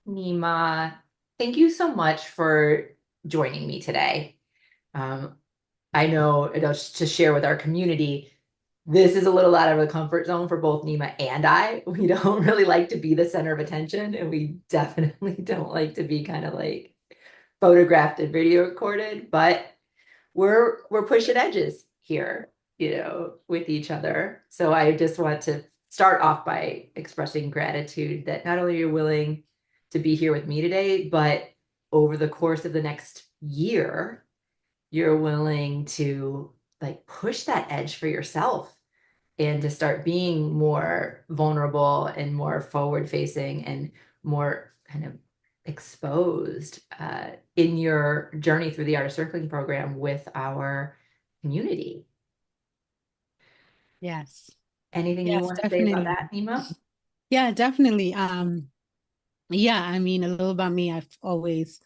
Nima, thank you so much for joining me today. Um, I know, to share with our community, this is a little out of the comfort zone for both Nima and I. We don't really like to be the center of attention, and we definitely don't like to be kind of like photographed and video recorded, but we're pushing edges here, with each other. So I just want to start off by expressing gratitude that not only you're willing to be here with me today, but over the course of the next year, you're willing to like push that edge for yourself and to start being more vulnerable and more forward facing and more kind of exposed in your journey through the Art of Circling program with our community. Yes. Anything you Yes, want to say about definitely. that, Nima? Yeah, definitely. Yeah, I mean, a little about me. I've always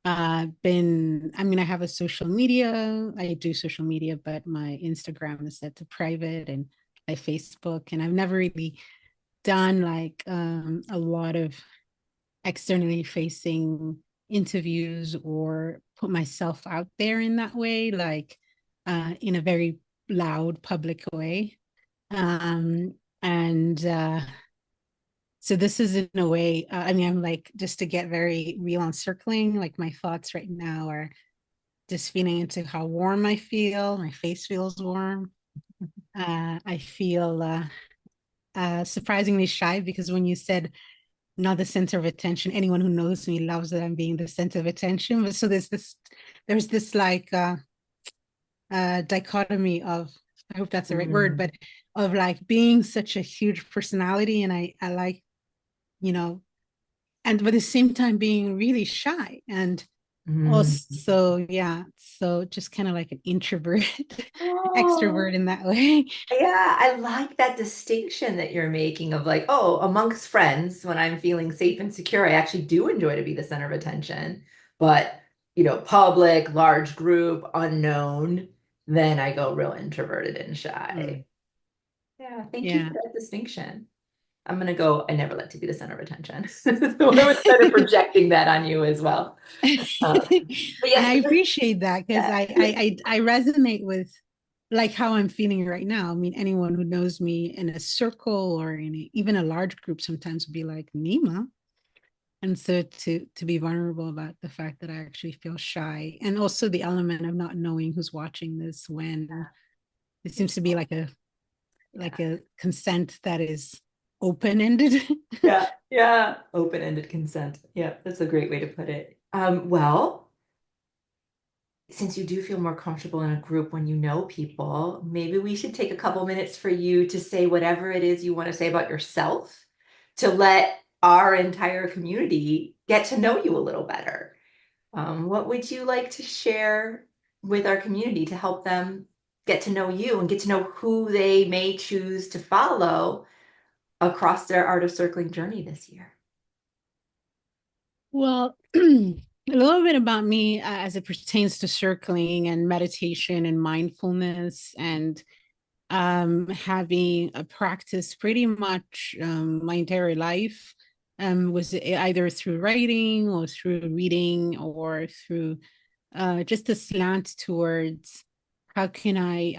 I have a social media. I do social media, but my Instagram is set to private and my Facebook, and I've never really done like a lot of externally facing interviews or put myself out there in that way, like in a very loud public way. And So this is in a way, I'm like, just to get very real on circling, like my thoughts right now are just feeling into how warm I feel. My face feels warm. I feel surprisingly shy because when you said not the center of attention, anyone who knows me loves that I'm being the center of attention. But so there's this like dichotomy of, I hope that's the right word, Mm, but of like being such a huge personality, and I like, you know, and but at the same time being really shy, and mm. also, yeah, so just kind of like an introvert Oh, extrovert in that way. yeah, I like that distinction that you're making of like, oh, amongst friends, when I'm feeling safe and secure, I actually do enjoy to be the center of attention. But, public, large group, unknown, then I go real introverted and shy. Mm, Yeah, thank you for yeah. that distinction. I'm gonna go, I never like to be the center of attention. So I was kind of projecting that on you as well. But And yes, I appreciate that because yeah. I resonate with like how I'm feeling right now. I mean, anyone who knows me in a circle or even a large group sometimes would be like, Nima. And so to be vulnerable about the fact that I actually feel shy, and also the element of not knowing who's watching this, when it seems to be Yeah. like a consent that is open ended. Yeah, yeah. Open-ended consent. Yeah, that's a great way to put it. Well, since you do feel more comfortable in a group when you know people, maybe we should take a couple minutes for you to say whatever it is you want to say about yourself to let our entire community get to know you a little better. What would you like to share with our community to help them get to know you and get to know who they may choose to follow across their Art of Circling journey this year? Well, a little bit about me as it pertains to circling and meditation and mindfulness, and having a practice pretty much my entire life, was either through writing or through reading or through just a slant towards how can I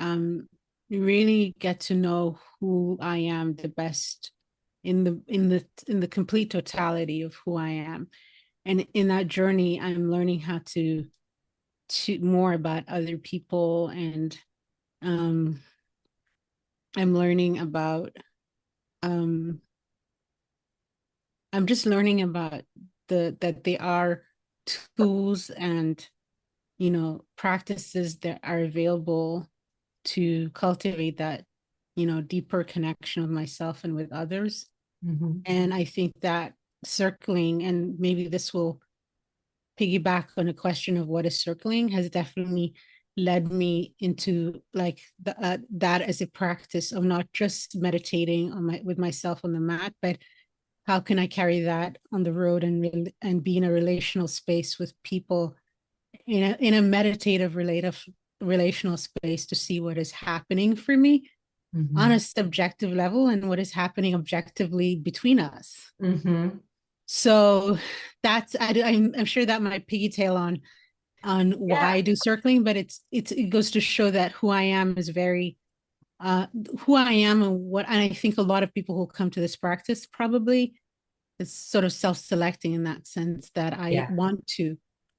really get to know who I am the best in the complete totality of who I am. And in that journey, I'm learning how to more about other people, and um, I'm learning about um, I'm just learning about that they are tools and practices that are available to cultivate that deeper connection with myself and with others. Mhm. And I think that circling, and maybe this will piggyback on a question of what is circling, has definitely led me into like that as a practice of not just meditating with myself on the mat, but how can I carry that on the road and be in a relational space with people in a meditative relational space, to see what is happening for me on a Mhm. subjective level and what is happening objectively between us. Mhm. So that's I'm sure that might piggytail on why Yeah. I do circling, but it goes to show that who I am is very who I am and what, and I think a lot of people who come to this practice probably is sort of self-selecting in that sense that Yeah.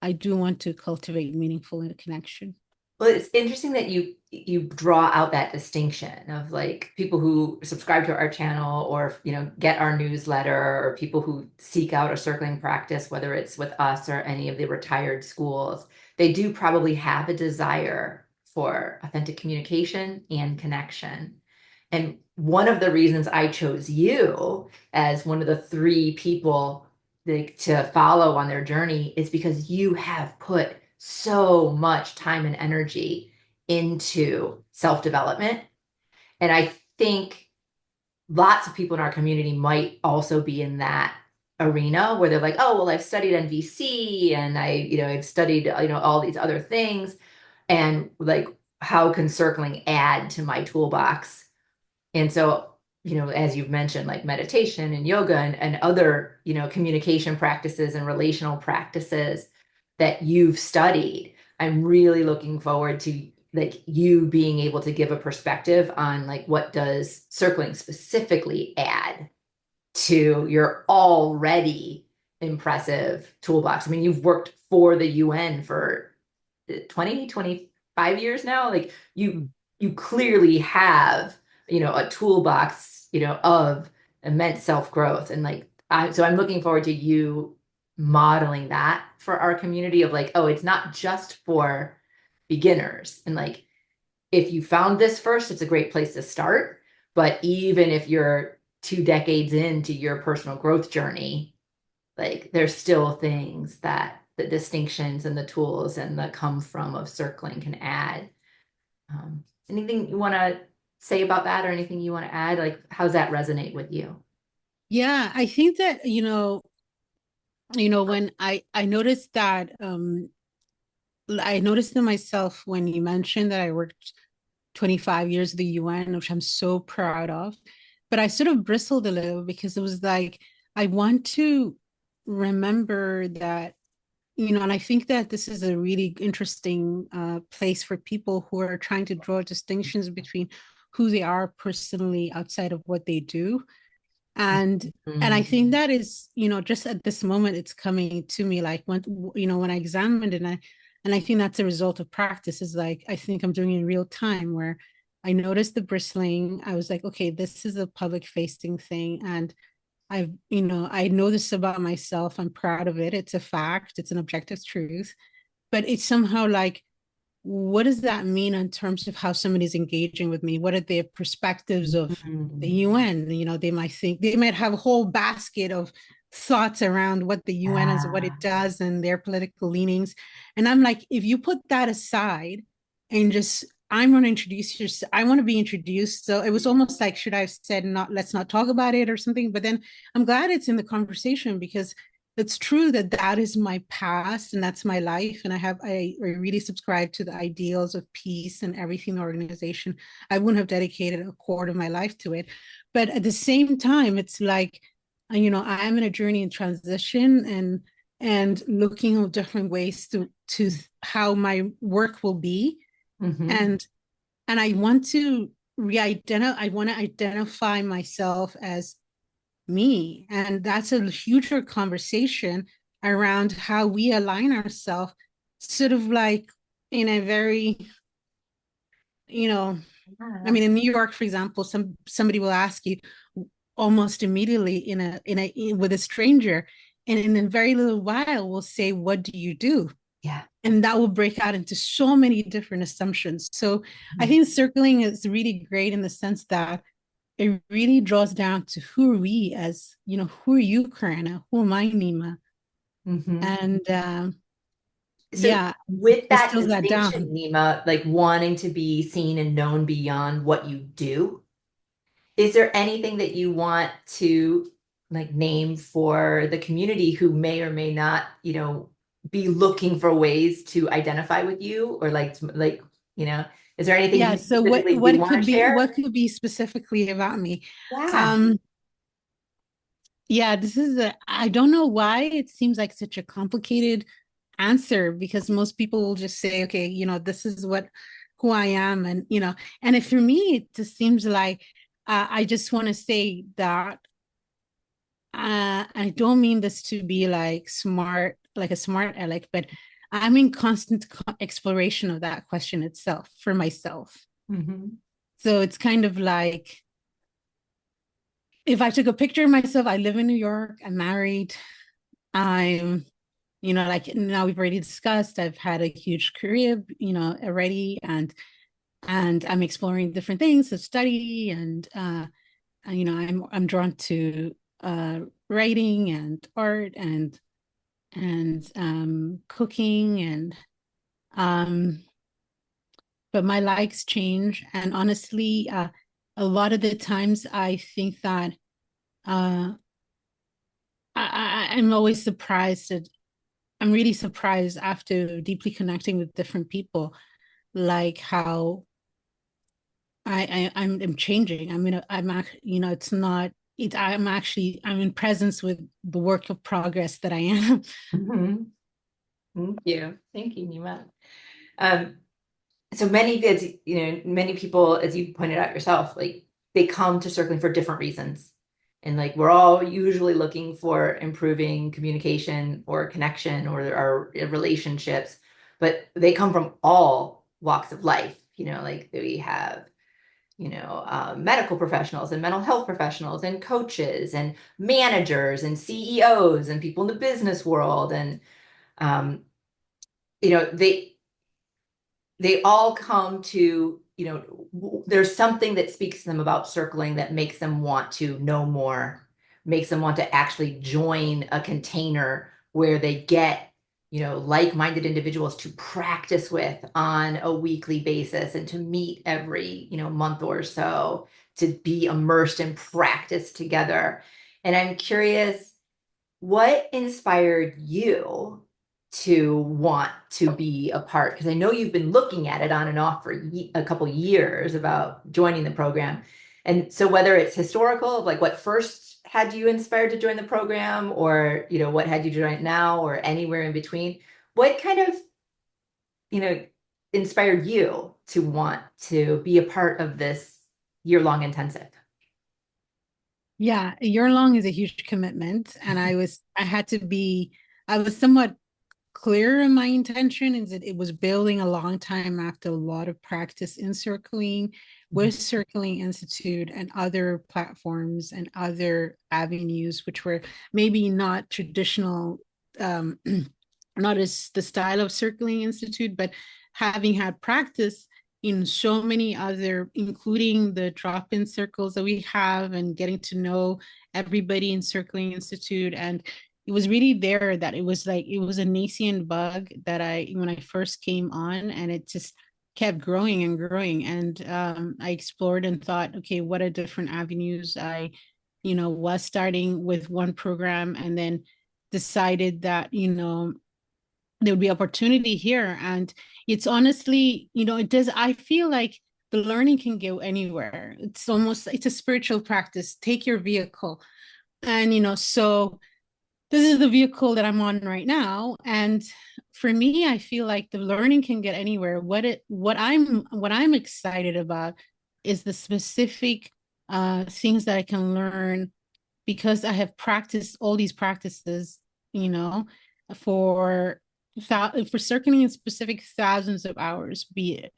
I do want to cultivate meaningful connection. Well, it's interesting that you draw out that distinction of like people who subscribe to our channel or get our newsletter or people who seek out a circling practice, whether it's with us or any of the retired schools. They do probably have a desire for authentic communication and connection. And one of the reasons I chose you as one of the three people like to follow on their journey is because you have put so much time and energy into self-development. And I think lots of people in our community might also be in that arena where they're like, oh, well, I've studied NVC and I've studied, all these other things. And like, how can circling add to my toolbox? And so, as you've mentioned, like meditation and yoga and other, communication practices and relational practices that you've studied, I'm really looking forward to like you being able to give a perspective on like what does circling specifically add to your already impressive toolbox. I mean, you've worked for the UN for 20, 25 years now. Like you clearly have, a toolbox, of immense self-growth. And like so I'm looking forward to you modeling that for our community of like, oh, it's not just for beginners. And like if you found this first, it's a great place to start. But even if you're 2 decades into your personal growth journey, like there's still things that the distinctions and the tools and the come from of circling can add. Anything you want to say about that or anything you want to add? Like, how's that resonate with you? Yeah, I think that when I noticed that I noticed in myself when you mentioned that I worked 25 years at the UN, which I'm so proud of. But I sort of bristled a little because it was like, I want to remember that, and I think that this is a really interesting place for people who are trying to draw distinctions between who they are personally outside of what they do. And I think Mhm. that is, just at this moment, it's coming to me like when I examined it, and I think that's a result of practice, is like, I think I'm doing it in real time where I noticed the bristling. I was like, okay, this is a public facing thing. And I know this about myself. I'm proud of it. It's a fact, it's an objective truth. But it's somehow like, what does that mean in terms of how somebody's engaging with me? What are their perspectives of the Mhm. UN? They might have a whole basket of thoughts around what the UN is, what Yeah. it does, and their political leanings. And I'm like, if you put that aside and just, I'm going to introduce you, I want to be introduced. So it was almost like, should I have said, not, let's not talk about it or something? But then I'm glad it's in the conversation because it's true that that is my past and that's my life, and I really subscribe to the ideals of peace and everything, the organization. I wouldn't have dedicated a quarter of my life to it, but at the same time it's like, I am in a journey in transition, and looking at different ways to how my work will be. Mhm. And and I want to identify myself as me. And that's a huger conversation around how we align ourselves, sort of like in a very, you know, I Yeah. mean, in New York, for example, somebody will ask you almost immediately with a stranger, and in a very little while will say, "What do you do?" Yeah. And that will break out into so many different assumptions. So I Mhm. think circling is really great in the sense that it really draws down to who are we, as who are you, Karina? Who am I, Nima? Mhm. And So yeah, with that distills that distinction, down. Nima, like wanting to be seen and known beyond what you do, is there anything that you want to like name for the community who may or may not, be looking for ways to identify with you or you know, is there anything Yeah. you So what specifically do what want to could be share? what could be specifically about me? Yeah. Um, Yeah, this is I don't know why it seems like such a complicated answer because most people will just say, okay, this is what who I am. And, and if for me, it just seems like I just want to say that I don't mean this to be like smart, like a smart aleck, but I'm in constant exploration of that question itself for myself. Mm-hmm. So it's kind of like if I took a picture of myself, I live in New York, I'm married, I'm, like now we've already discussed, I've had a huge career, already, and I'm exploring different things to study, and I'm drawn to writing and art and cooking and um but my likes change, and honestly, a lot of the times I think that uh I'm always surprised that I'm really surprised after deeply connecting with different people, like how I'm changing. I mean, it's not it. I'm in presence with the work of progress that I am. Mm-hmm. Thank you, Nima. Um, so many, as many people, as you pointed out yourself, like they come to circling for different reasons. And like we're all usually looking for improving communication or connection or our relationships, but they come from all walks of life. Like we have, medical professionals and mental health professionals and coaches and managers and CEOs and people in the business world. And, um, you know, they, they all come to, there's something that speaks to them about circling that makes them want to know more, makes them want to actually join a container where they get, like-minded individuals to practice with on a weekly basis and to meet every, month or so to be immersed in practice together. And I'm curious, what inspired you to want to be a part? Because I know you've been looking at it on and off for a couple years about joining the program. And so whether it's historical, like what first had you inspired to join the program, or what had you join it now, or anywhere in between, what kind of, you know, inspired you to want to be a part of this year-long intensive? Yeah, a year long is a huge commitment, and I was somewhat clear in my intention is that it was building a long time after a lot of practice in circling with Circling Institute and other platforms and other avenues, which were maybe not traditional, not as the style of Circling Institute, but having had practice in so many other, including the drop-in circles that we have and getting to know everybody in Circling Institute. And it was really there that it was like it was a nascent bug that I when I first came on, and it just kept growing and growing. And I explored and thought, okay, what are different avenues? I was starting with one program and then decided that there would be opportunity here. And it's honestly, it does, I feel like the learning can go anywhere. It's a spiritual practice. Take your vehicle, and so this is the vehicle that I'm on right now. And for me, I feel like the learning can get anywhere. What I'm excited about is the specific things that I can learn because I have practiced all these practices, you know, for for circling in specific thousands of hours, be it,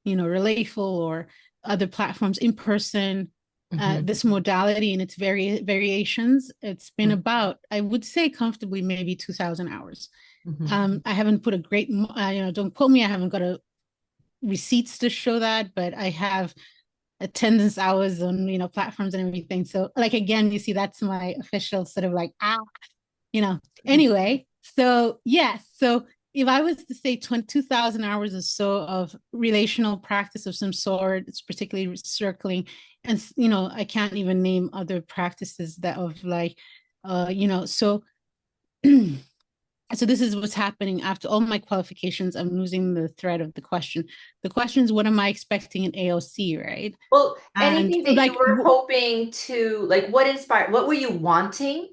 Relateful or other platforms in person. Mhm. This modality and its variations, it's been Mhm. about, I would say, comfortably maybe 2,000 hours. Mhm. I haven't put a great, don't quote me, I haven't got receipts to show that, but I have attendance hours on platforms and everything. So like again, you see, that's my official sort of like anyway. So yes, so if I was to say 2,000 hours or so of relational practice of some sort, it's particularly circling, and I can't even name other practices that of like so so this is what's happening after all my qualifications. I'm losing the thread of the question. The question is, what am I expecting in AOC, right? Well, And anything that you like were hoping to, like, what inspired, what were you wanting?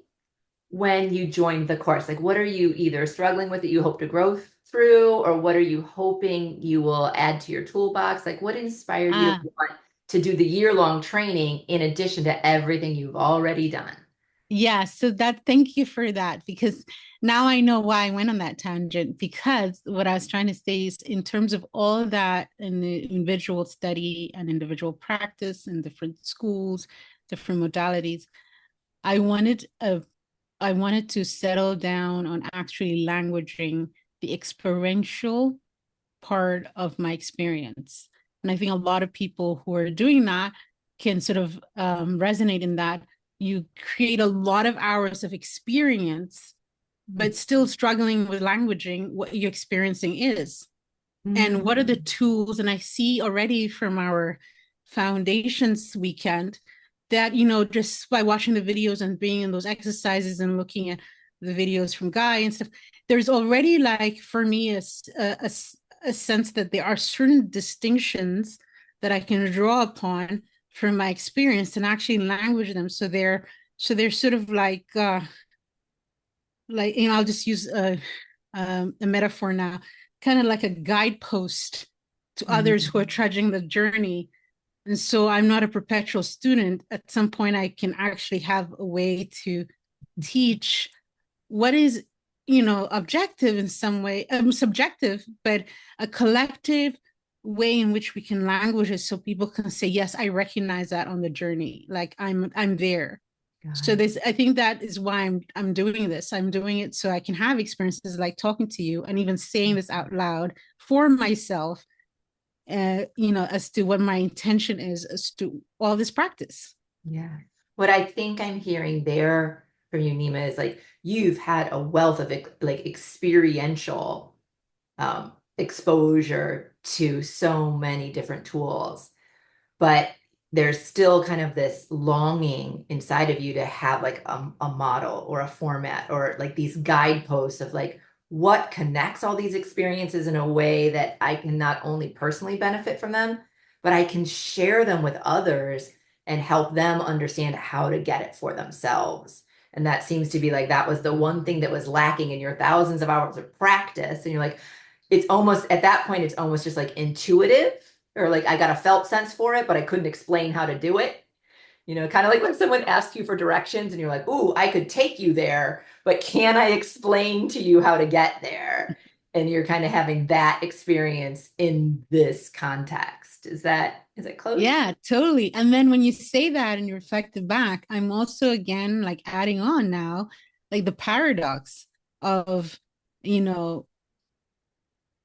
when you joined the course? Like, what are you either struggling with that you hope to grow through, or what are you hoping you will add to your toolbox? Like, what inspired you to Ah, want to do the year-long training in addition to everything you've already done? yeah, so that thank you for that because now I know why I went on that tangent because what I was trying to say is in terms of all of that in the individual study and individual practice in different schools, different modalities, I wanted a I wanted to settle down on actually languaging the experiential part of my experience. And I think a lot of people who are doing that can sort of resonate in that you create a lot of hours of experience, but still struggling with languaging what you're experiencing is. And what are the Mm. tools? And I see already from our foundations weekend that, you know, just by watching the videos and being in those exercises and looking at the videos from Guy and stuff, there's already like for me a sense that there are certain distinctions that I can draw upon from my experience and actually language them. So they're sort of like you know I'll just use a metaphor now, kind of like a guidepost to others who are Mm. trudging the journey. And so I'm not a perpetual student. At some point, I can actually have a way to teach what is, you know, objective in some way, subjective, but a collective way in which we can language it so people can say, yes, I recognize that on the journey. Like I'm there. Got So it. this I think that is why I'm doing this. I'm doing it so I can have experiences like talking to you and even saying this out loud for myself, you know, as to what my intention is as to all this practice. Yeah. What I think I'm hearing there from you, Nima, is like you've had a wealth of like experiential exposure to so many different tools, but there's still kind of this longing inside of you to have like a model or a format or like these guideposts of like what connects all these experiences in a way that I can not only personally benefit from them, but I can share them with others and help them understand how to get it for themselves. And that seems to be like that was the one thing that was lacking in your thousands of hours of practice. And you're like, it's almost at that point, it's almost just like intuitive, or like I got a felt sense for it, but I couldn't explain how to do it. You know, kind of like when someone asks you for directions and you're like, "Ooh, I could take you there, but can I explain to you how to get there?" And you're kind of having that experience in this context. Is that close? Yeah, totally. And then when you say that and you reflect it back, I'm also again like adding on now, like the paradox of, you know,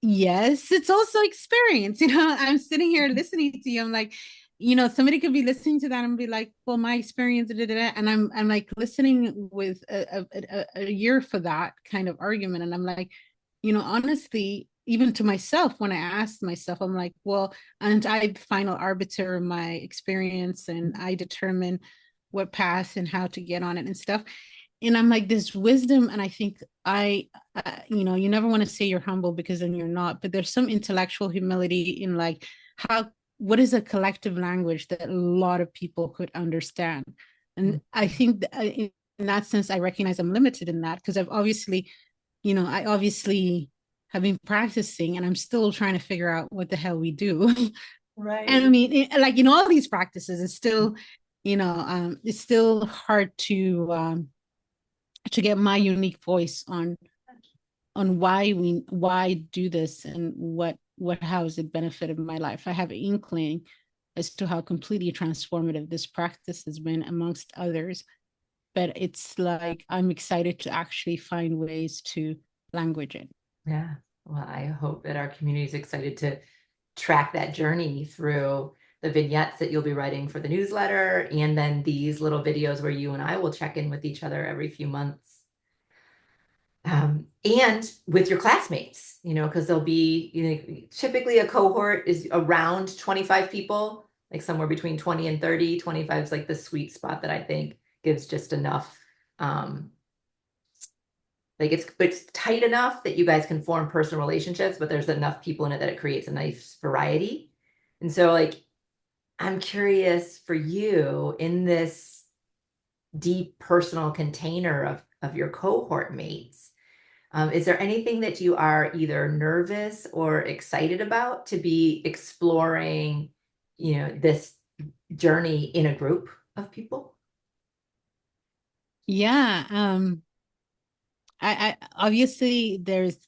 yes, it's also experience. You know, I'm sitting here listening to you. I'm like, you know, somebody could be listening to that and be like, well, my experience, da, da, da, and I'm like listening with a ear for that kind of argument. And I'm like, you know, honestly, even to myself, when I asked myself, I'm like, well, and I the final arbiter of my experience and I determine what path and how to get on it and stuff. And I'm like, this wisdom, and I think you know, you never want to say you're humble because then you're not, but there's some intellectual humility in like how what is a collective language that a lot of people could understand. And I think that in that sense, I recognize I'm limited in that because I've obviously, you know, I obviously have been practicing and I'm still trying to figure out what the hell we do. And I Right. mean, like in all these practices, it's still, you know, it's still hard to get my unique voice on why do this and what how has it benefited my life. I have an inkling as to how completely transformative this practice has been amongst others, but it's like I'm excited to actually find ways to language it. Yeah. Well, I hope that our community is excited to track that journey through the vignettes that you'll be writing for the newsletter, and then these little videos where you and I will check in with each other every few months. And with your classmates, you know, because there'll be, you know, typically a cohort is around 25 people, like somewhere between 20 and 30. 25 is like the sweet spot that I think gives just enough, um, like it's tight enough that you guys can form personal relationships, but there's enough people in it that it creates a nice variety. And so like I'm curious for you in this deep personal container of your cohort mates. Is there anything that you are either nervous or excited about to be exploring, this journey in a group of people? Yeah. I obviously there's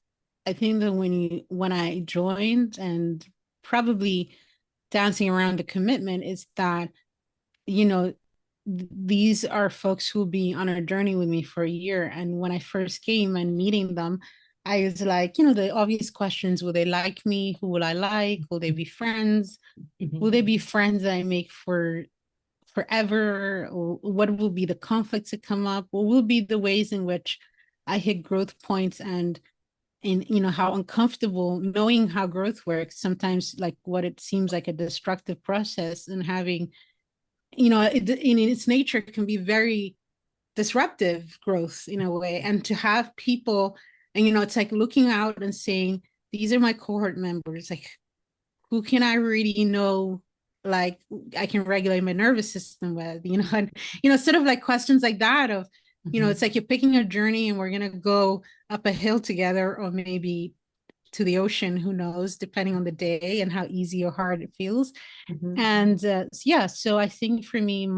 I think that when I joined and probably dancing around the commitment is that, you know, these are folks who will be on a journey with me for a year. And when I first came and meeting them, I was like, the obvious questions: will they like me? Who will I like? Will they be friends? Will they Mhm. be friends that I make for forever? Or what will be the conflicts that come up? What will be the ways in which I hit growth points and how uncomfortable knowing how growth works sometimes, like what it seems like a destructive process, and having in its nature can be very disruptive growth in a way. And to have people, and it's like looking out and saying, these are my cohort members, like who can I really know, like I can regulate my nervous system with, and sort of like questions like that of, Mhm. it's like you're picking a journey and we're gonna go up a hill together, or maybe to the ocean, who knows, depending on the day and how easy or hard it feels. Mhm. And yeah, so I think for me,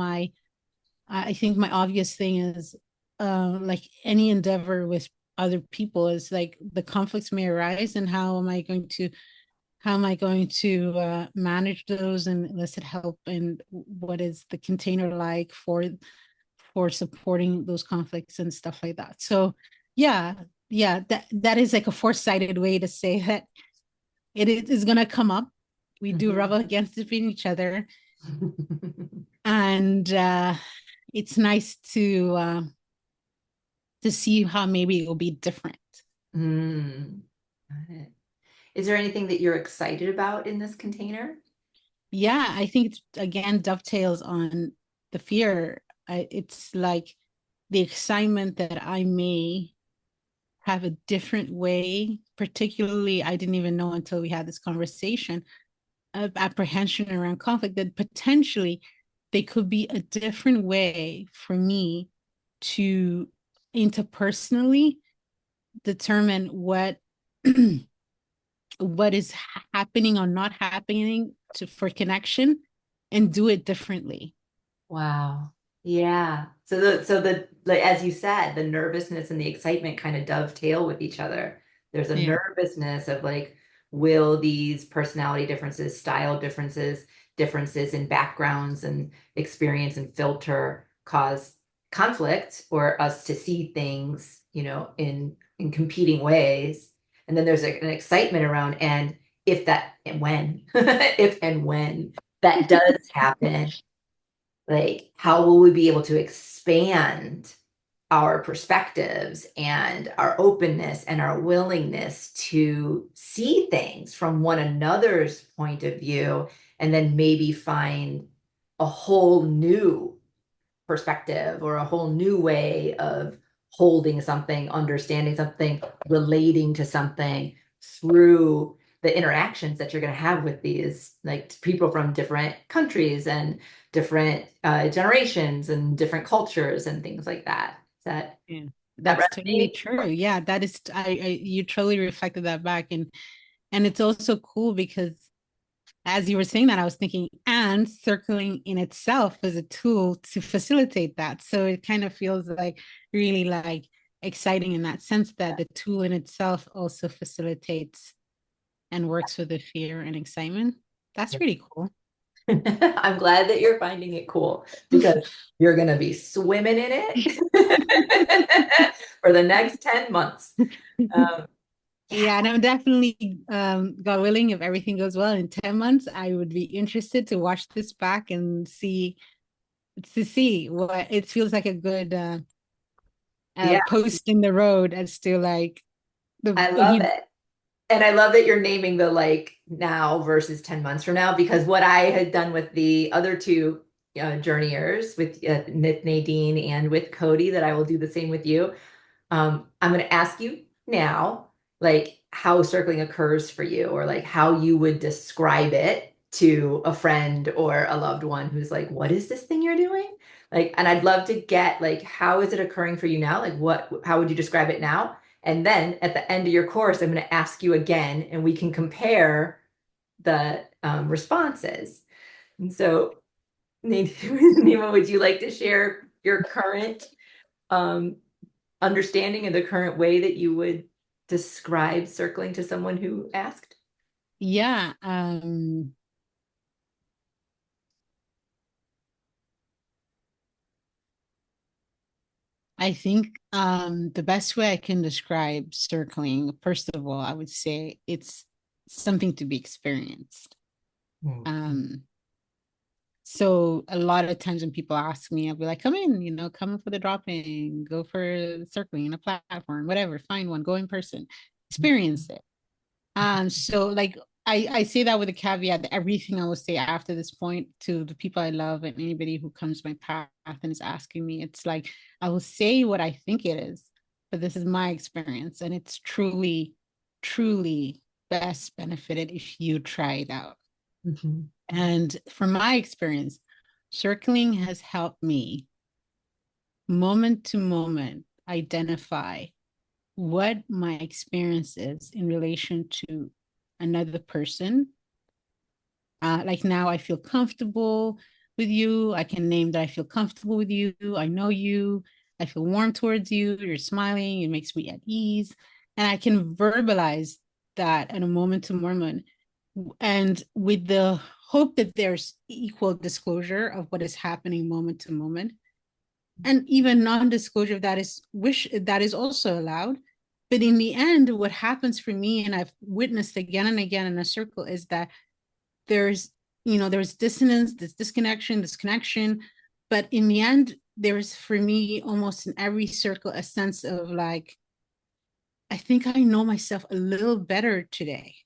I think my obvious thing is, like any endeavor with other people, is like the conflicts may arise, and how am I going to manage those and elicit help, and what is the container like for supporting those conflicts and stuff like that. So yeah, yeah, that is like a foresighted way to say that it is going to come up. We do rub Mhm. against it in each other, and it's nice to see how maybe it will be different. Mm. Got it. Is there anything that you're excited about in this container? Yeah, I think it again dovetails on the fear. It's like the excitement that I may have a different way. Particularly, I didn't even know until we had this conversation of apprehension around conflict, that potentially they could be a different way for me to interpersonally determine what is happening or not happening for connection, and do it differently. Wow. Yeah. So the like as you said, the nervousness and the excitement kind of dovetail with each other. There's a Yeah. nervousness of like, will these personality differences, style differences, differences in backgrounds and experience and filter cause conflict or us to see things, in competing ways. And then there's an excitement around and if that and when, if and when that does happen, like how will we be able to expand our perspectives and our openness and our willingness to see things from one another's point of view and then maybe find a whole new perspective or a whole new way of holding something, understanding something, relating to something through the interactions that you're going to have with these like people from different countries and different generations and different cultures and things like that. Yeah, That that's totally resonate? true. Yeah, that is, I you totally reflected that back. And it's also cool because as you were saying that, I was thinking, and circling in itself is a tool to facilitate that. So it kind of feels like really like exciting in that sense, that the tool in itself also facilitates and works with the fear and excitement. That's really cool. I'm glad that you're finding it cool because you're going to be swimming in it for the next 10 months. Um, yeah. Yeah, and I'm definitely, God willing, if everything goes well in 10 months, I would be interested to watch this back and see what it feels like, a good Yeah, post in the road as to like the I love you it. And I love that you're naming the like now versus 10 months from now, because what I had done with the other two journeyers, with Nadine and with Cody, that I will do the same with you. I'm going to ask you now, like how circling occurs for you, or like how you would describe it to a friend or a loved one who's like, what is this thing you're doing? Like, and I'd love to get like, how is it occurring for you now? Like, how would you describe it now? And then at the end of your course, I'm going to ask you again, and we can compare the responses. And so, Nima, would you like to share your current um, understanding of the current way that you would describe circling to someone who asked? Yeah. I think the best way I can describe circling, first of all, I would say it's something to be experienced. Mm-hmm. Um, so a lot of times when people ask me, I'll be like, come in, come for the drop-in, go for circling in a platform, whatever, find one, go in person, experience it. So like I say that with a caveat that everything I will say after this point to the people I love and anybody who comes my path and is asking me, it's like I will say what I think it is, but this is my experience, and it's truly, truly best benefited if you try it out. Mm-hmm. And from my experience, circling has helped me moment to moment identify what my experience is in relation to another person. Like now, I feel comfortable with you. I can name that I feel comfortable with you. I know you. I feel warm towards you. You're smiling. It makes me at ease. And I can verbalize that at a moment to moment. And with the hope that there's equal disclosure of what is happening moment to moment, and even non-disclosure of that is also allowed. But in the end, what happens for me, and I've witnessed again and again in a circle, is that there's there's dissonance, there's disconnection, this connection, but in the end, there's for me almost in every circle a sense of like, I think I know myself a little better today,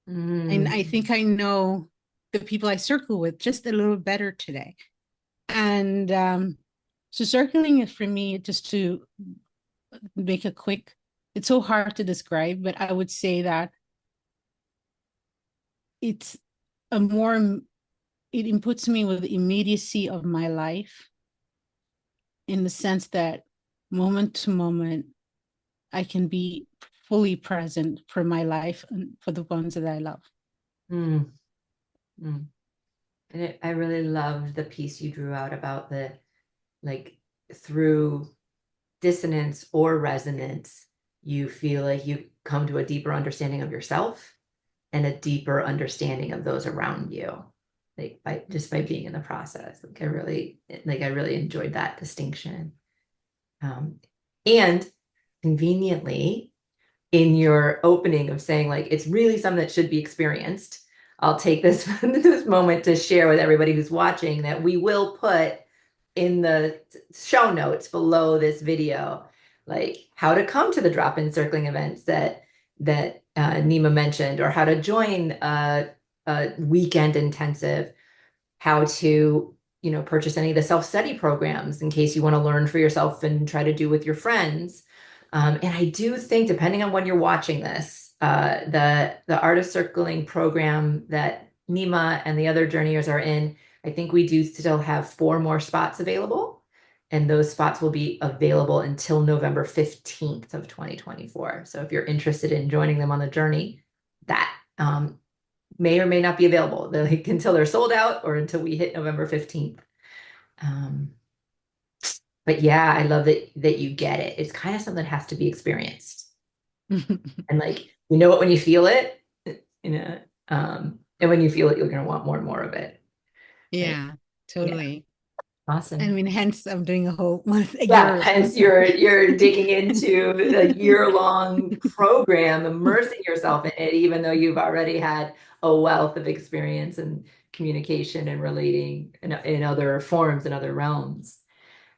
and I think I know the people I circle with just a little better today. And so circling is for me, just to make a quick, it's so hard to describe, but I would say that it's a more, it inputs me with the immediacy of my life, in the sense that moment to moment, I can be fully present for my life and for the ones that I love. Mm-hmm. And I really loved the piece you drew out about the like through dissonance or resonance, you feel like you come to a deeper understanding of yourself and a deeper understanding of those around you. Like by being in the process. I really enjoyed that distinction. Um, and conveniently, in your opening of saying like it's really something that should be experienced, I'll take this this moment to share with everybody who's watching that we will put in the show notes below this video, like how to come to the drop-in circling events that Nima mentioned, or how to join a weekend intensive, how to purchase any of the self-study programs in case you want to learn for yourself and try to do with your friends. And I do think, depending on when you're watching this, the artist circling program that Nima and the other journeyers are in, I think we do still have 4 more spots available, and those spots will be available until November 15th of 2024. So if you're interested in joining them on the journey, that may or may not be available, like until they're sold out or until we hit November 15th. Um, but yeah, I love that you get it. It's kind of something that has to be experienced. And like you know it when you feel it, you know, and when you feel it, you're gonna want more and more of it. Right? Yeah, Yeah, totally. I awesome. mean, hence I'm doing a whole month, a Yeah, year. hence you're digging into a year-long program, immersing yourself in it, even though you've already had a wealth of experience and communication and relating in other forms and other realms.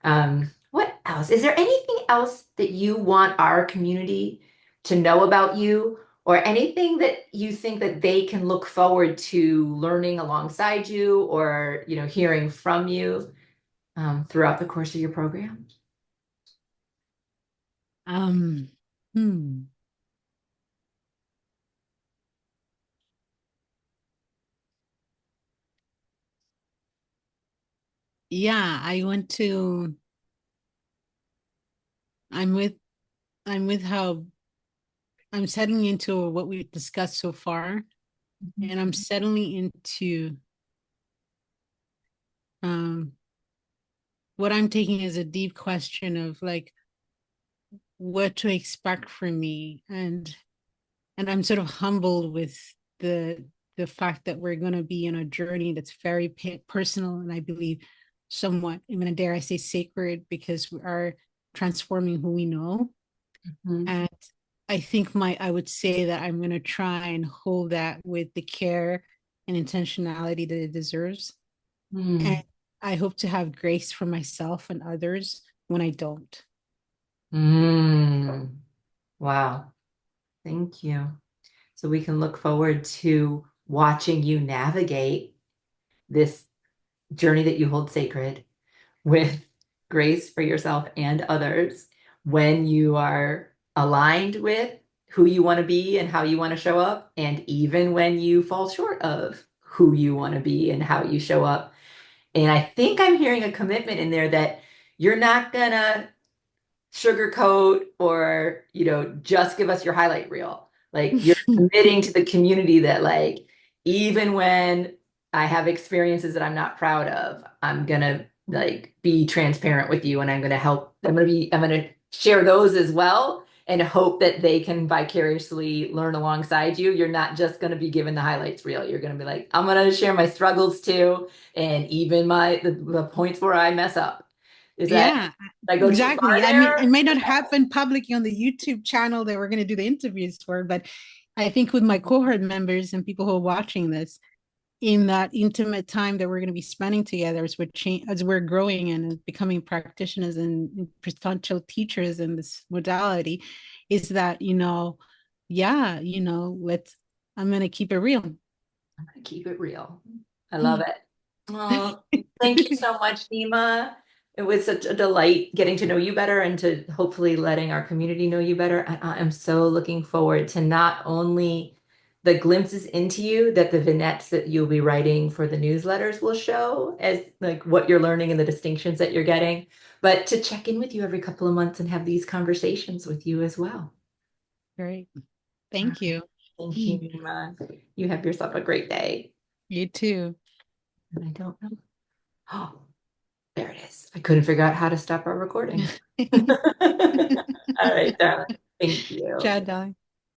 What else? Is there anything else that you want our community to know about you, or anything that you think that they can look forward to learning alongside you, or hearing from you throughout the course of your program? Um, hmm. Yeah, I went to, I'm with, I'm with how I'm settling into what we've discussed so far, Mhm. and I'm settling into um what I'm taking as a deep question of like what to expect from me, and I'm sort of humbled with the the fact that we're going to be on a journey that's very personal, and I believe somewhat, even dare I say, sacred, because we are transforming who we know. Mhm. And I think I would say that I'm going to try and hold that with the care and intentionality that it deserves. And Mm. I hope to have grace for myself and others when I don't. Mm. Wow. Thank you. So we can look forward to watching you navigate this journey that you hold sacred with grace for yourself and others when you are aligned with who you want to be and how you want to show up, and even when you fall short of who you want to be and how you show up. And I think I'm hearing a commitment in there that you're not gonna sugarcoat or, just give us your highlight reel. Like you're committing to the community that like even when I have experiences that I'm not proud of, I'm gonna like be transparent with you and I'm gonna help. I'm gonna share those as well and hope that they can vicariously learn alongside you. You're not just gonna be given the highlights reel. You're gonna be like, I'm gonna share my struggles too, and even the points where I mess up. Is that Yeah, I go too far exactly. I mean, it there? might not happen publicly on the YouTube channel that we're going to do the interviews for, but I think with my cohort members and people who are watching this, in that intimate time that we're going to be spending together as as we're growing and becoming practitioners and potential teachers in this modality, is that yeah, let's. I'm going to keep it real. I'm gonna keep it real. I love it. Oh, thank you so much, Nima. It was such a delight getting to know you better and to hopefully letting our community know you better. I am so looking forward to not only the glimpses into you that the vignettes that you'll be writing for the newsletters will show as like what you're learning and the distinctions that you're getting, but to check in with you every couple of months and have these conversations with you as well. Great. All Thank right. you. Thank you, Nima. You have yourself a great day. You too. And I don't know. Oh, there it is. I couldn't figure out how to stop our recording. All right, darling. Thank you. Ciao, darling.